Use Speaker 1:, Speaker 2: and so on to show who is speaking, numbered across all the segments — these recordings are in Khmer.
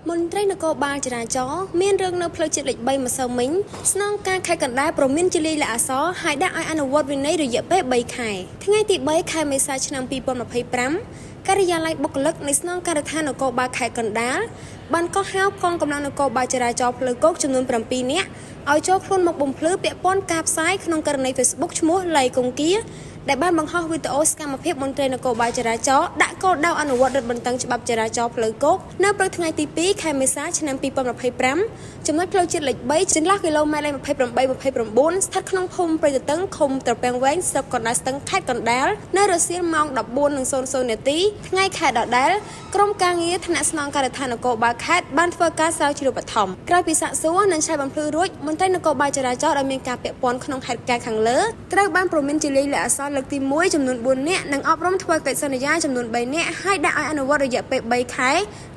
Speaker 1: មន្ត្រីនគរបាលចរាចរណ៍មានរឿងនៅផ្លូវជាតិលេខ3ម្សិលមិញស្នងការខេត្តកណ្ដាលប្រមានជាលាយលក្ខអក្សរហើយដាក់ឲ្យអនុវត្តវិន័យរយៈពេល3ខែថ្ងៃទី3ខែមេសាឆ្នាំ2025ការិយាល័យបុគ្គលិកនៃស្នងការដ្ឋាននគរបាលខេត្តកណ្ដាលបានកោះហៅកងកម្លាំងនគរបាលចរាចរណ៍ផ្លូវគោកចំនួន7នាក់ឲ្យចូលខ្លួនមកបំភ្លឺពាក់ព័ន្ធការផ្សាយក្នុងករណី Facebook ឈ្មោះលៃកុងគៀដែលបានបង្ហោះវីដេអូសកម្មភាពមន្ត្រីនគរបាលចរាចរណ៍ដាក់គោលដៅអនុវត្តរដ្ឋបន្ទឹងច្បាប់ចរាចរណ៍ផ្លូវគោកនៅព្រឹកថ្ងៃទី2ខែមេសាឆ្នាំ2025ចំណុចផ្លូវជាតិលេខ3ចន្លោះគីឡូម៉ែត្រលេខ28-29ស្ថិតក្នុងភូមិព្រៃទទឹងឃុំត្រពាំងវែងស្រុកកណ្ដាលស្ទឹងខេត្តកណ្ដាលនៅរសៀលម៉ោង 14:00 នាទីថ្ងៃខែដដែលក្រុមការងារថ្នាក់ស្នងការដ្ឋាននគរបាលខេត្តបានធ្វើការស្រាវជ្រាវបឋមក្រោយពីសាកសួរនិងឆែកបំភ្លឺរួចមន្ត្រីនគរបាលចរាចរណ៍ដែលមានការពាក់ព័ន្ធក្នុងហេតុការណ៍ខាងលើត្រូវបានប្រមានជាលាយលក្ខអក្សរលើកទី1ចំនួន4នាក់និងអប់រំធ្វើកិច្ចសន្យាចំនួន3នាក់ហើយដាក់ឲ្យអនុវត្តរយៈពេល3ខែ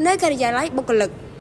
Speaker 1: នៅការិយាល័យបុគ្គលិក